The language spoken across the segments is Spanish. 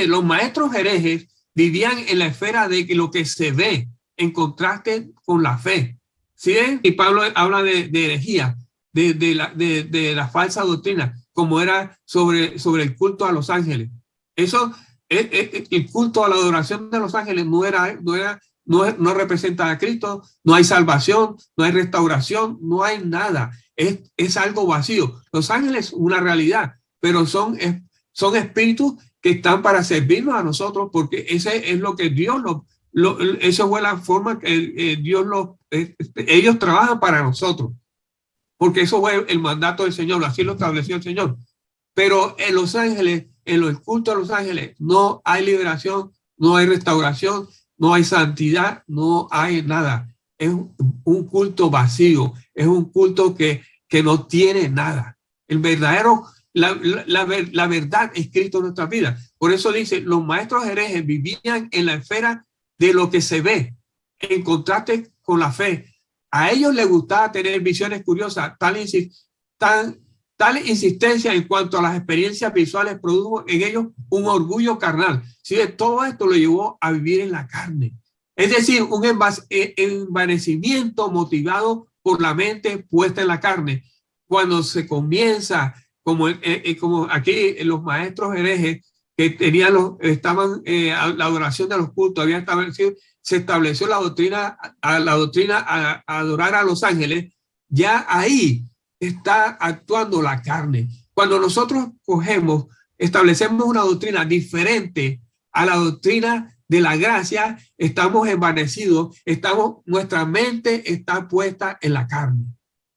los maestros herejes vivían en la esfera de lo que se ve, en contraste con la fe. ¿Sí? Y Pablo habla de herejía, de la falsa doctrina, como era sobre el culto a los ángeles. Eso, el culto a la adoración de los ángeles no representa a Cristo, no hay salvación, no hay restauración, no hay nada. Es algo vacío. Los ángeles, una realidad, pero son espíritus que están para servirnos a nosotros, porque ese es lo que Dios eso fue la forma que Dios ellos trabajan para nosotros, porque eso fue el mandato del Señor, así lo estableció el Señor. Pero en los ángeles, en el culto a los ángeles, no hay liberación, no hay restauración, no hay santidad, no hay nada. Es un culto vacío, es un culto que no tiene nada. El verdadero, la verdad escrita en nuestra vida. Por eso dice, los maestros herejes vivían en la esfera de lo que se ve, en contraste con la fe. A ellos les gustaba tener visiones curiosas, tal insistencia en cuanto a las experiencias visuales produjo en ellos un orgullo carnal. ¿Sí? Todo esto lo llevó a vivir en la carne. Es decir, un envanecimiento motivado por la mente puesta en la carne. Cuando se comienza, como aquí los maestros herejes que estaban la adoración de los cultos, se estableció la doctrina a adorar a los ángeles, ya ahí está actuando la carne. Cuando nosotros establecemos una doctrina diferente a la doctrina de la gracia, estamos envanecidos, nuestra mente está puesta en la carne.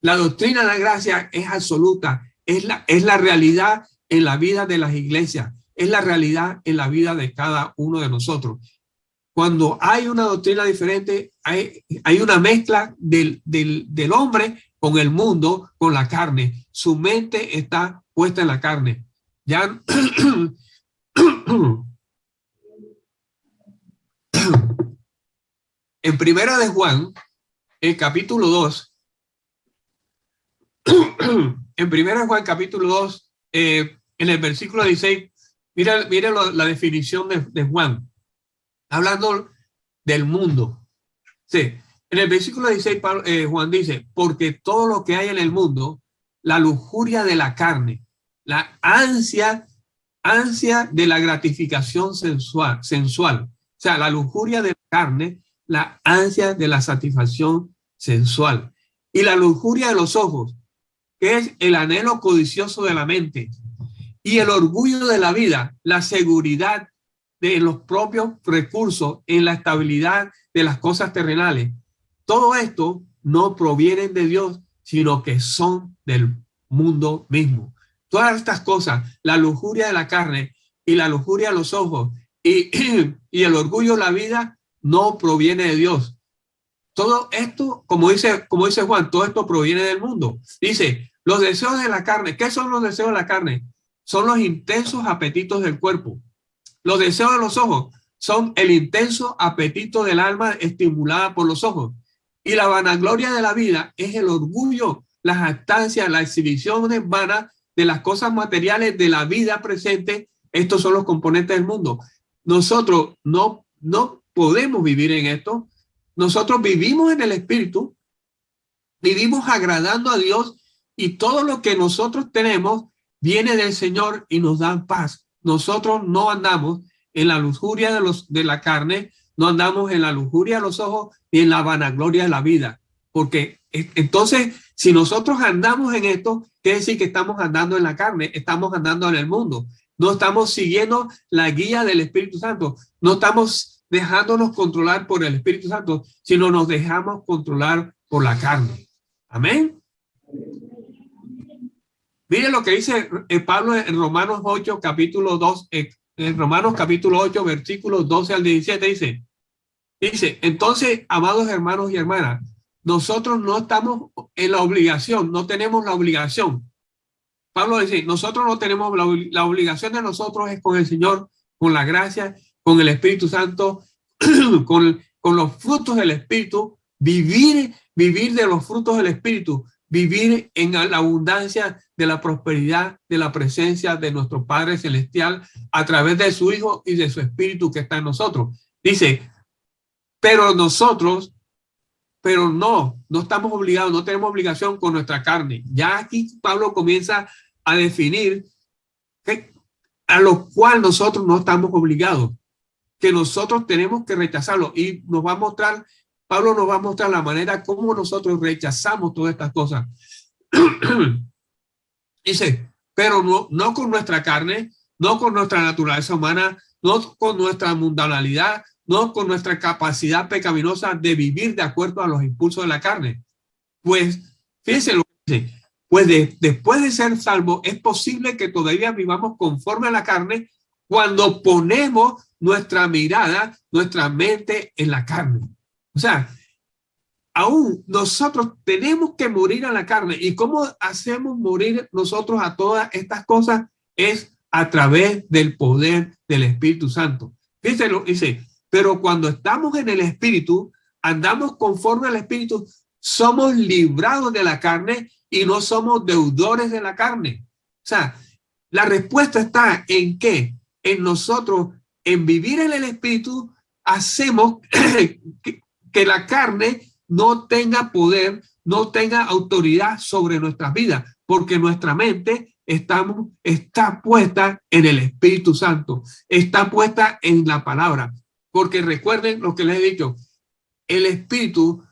La doctrina de la gracia es absoluta, es la realidad en la vida de las iglesias, es la realidad en la vida de cada uno de nosotros. Cuando hay una doctrina diferente, hay una mezcla del hombre con el mundo, con la carne. Su mente está puesta en la carne. Ya en Primera de Juan, el capítulo 2, en Primera de Juan, capítulo 2, en el versículo 16, mira la definición de Juan, hablando del mundo. Sí, en el versículo 16, Juan dice, porque todo lo que hay en el mundo, la lujuria de la carne, la ansia de la gratificación sensual, o sea, la lujuria de la carne, la ansia de la satisfacción sensual y la lujuria de los ojos, que es el anhelo codicioso de la mente, y el orgullo de la vida, la seguridad de los propios recursos en la estabilidad de las cosas terrenales. Todo esto no proviene de Dios, sino que son del mundo mismo. Todas estas cosas, la lujuria de la carne y la lujuria de los ojos y el orgullo de la vida, no proviene de Dios. Todo esto, como dice Juan, todo esto proviene del mundo. Dice, los deseos de la carne. ¿Qué son los deseos de la carne? Son los intensos apetitos del cuerpo. Los deseos de los ojos son el intenso apetito del alma estimulada por los ojos. Y la vanagloria de la vida es el orgullo, la jactancia, la exhibición vana de las cosas materiales de la vida presente. Estos son los componentes del mundo. Nosotros no podemos vivir en esto. Nosotros vivimos en el Espíritu, vivimos agradando a Dios, y todo lo que nosotros tenemos viene del Señor y nos da paz. Nosotros no andamos en la lujuria de la carne, no andamos en la lujuria de los ojos ni en la vanagloria de la vida. Porque entonces, si nosotros andamos en esto, quiere decir que estamos andando en la carne, estamos andando en el mundo. No estamos siguiendo la guía del Espíritu Santo. No estamos dejándonos controlar por el Espíritu Santo, sino nos dejamos controlar por la carne. Amén. Miren lo que dice Pablo en Romanos 8, capítulo 2, en Romanos capítulo 8, versículos 12 al 17, dice, entonces, amados hermanos y hermanas, nosotros no estamos en la obligación, no tenemos la obligación. Pablo dice, nosotros no tenemos la obligación de nosotros es con el Señor, con la gracia, con el Espíritu Santo, con los frutos del Espíritu, vivir de los frutos del Espíritu, vivir en la abundancia de la prosperidad, de la presencia de nuestro Padre Celestial a través de su Hijo y de su Espíritu que está en nosotros. Dice, pero no estamos obligados, no tenemos obligación con nuestra carne. Ya aquí Pablo comienza a definir a lo cual nosotros no estamos obligados, que nosotros tenemos que rechazarlo, y Pablo nos va a mostrar la manera como nosotros rechazamos todas estas cosas. Dice, pero no con nuestra carne, no con nuestra naturaleza humana, no con nuestra mundanalidad, no con nuestra capacidad pecaminosa de vivir de acuerdo a los impulsos de la carne. Pues, fíjense lo que dice, pues después de ser salvos, es posible que todavía vivamos conforme a la carne cuando ponemos nuestra mirada, nuestra mente en la carne. O sea, aún nosotros tenemos que morir a la carne. ¿Y cómo hacemos morir nosotros a todas estas cosas? Es a través del poder del Espíritu Santo. Fíjense, dice, pero cuando estamos en el Espíritu, andamos conforme al Espíritu, somos librados de la carne y no somos deudores de la carne. O sea, la respuesta está en qué? En nosotros, en vivir en el Espíritu, hacemos que la carne no tenga poder, no tenga autoridad sobre nuestras vidas, porque nuestra mente está puesta en el Espíritu Santo, está puesta en la palabra. Porque recuerden lo que les he dicho, el Espíritu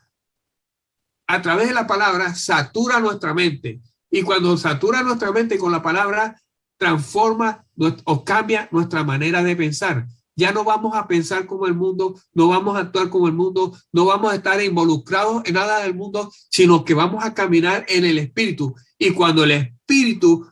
a través de la palabra satura nuestra mente, y cuando satura nuestra mente con la palabra, transforma o cambia nuestra manera de pensar. Ya no vamos a pensar como el mundo, no vamos a actuar como el mundo, no vamos a estar involucrados en nada del mundo, sino que vamos a caminar en el Espíritu. Y cuando el Espíritu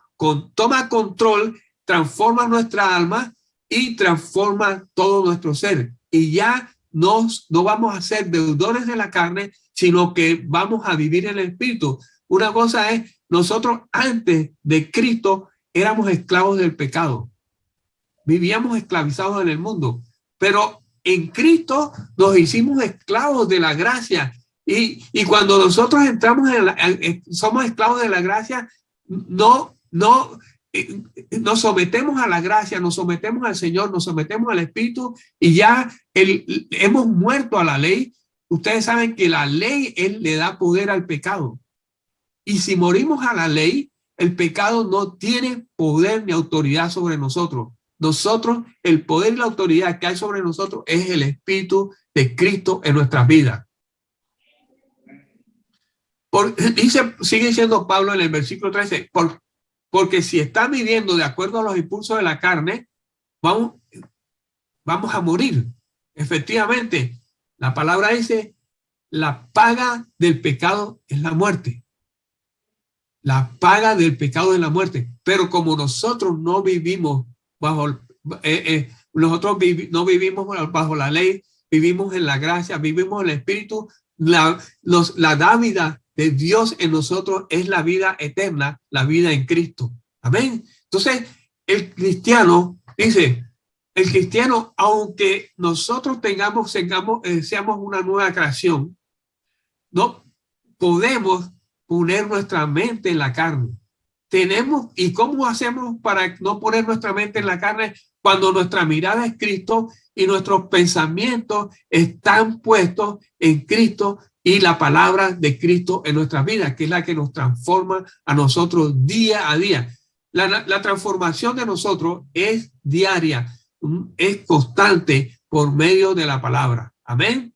toma control, transforma nuestra alma y transforma todo nuestro ser. Y ya no vamos a ser deudores de la carne, sino que vamos a vivir en el Espíritu. Una cosa es, nosotros antes de Cristo éramos esclavos del pecado. Vivíamos esclavizados en el mundo, pero en Cristo nos hicimos esclavos de la gracia. Y cuando nosotros entramos somos esclavos de la gracia, nos sometemos a la gracia, nos sometemos al Señor, nos sometemos al Espíritu, y ya hemos muerto a la ley. Ustedes saben que la ley le da poder al pecado. Y si morimos a la ley, el pecado no tiene poder ni autoridad sobre nosotros. Nosotros, el poder y la autoridad que hay sobre nosotros es el Espíritu de Cristo en nuestras vidas. Sigue diciendo Pablo en el versículo 13, porque si están viviendo de acuerdo a los impulsos de la carne, vamos a morir. Efectivamente, la palabra dice, la paga del pecado es la muerte. La paga del pecado es la muerte. Pero como nosotros no vivimos no vivimos bajo la ley, vivimos en la gracia, vivimos en el Espíritu, la dávida de Dios en nosotros es la vida eterna, la vida en Cristo. Amén. Entonces, el cristiano, aunque nosotros seamos una nueva creación, no podemos poner nuestra mente en la carne. ¿Y cómo hacemos para no poner nuestra mente en la carne? Cuando nuestra mirada es Cristo y nuestros pensamientos están puestos en Cristo y la palabra de Cristo en nuestras vidas, que es la que nos transforma a nosotros día a día. La transformación de nosotros es diaria, es constante por medio de la palabra. Amén.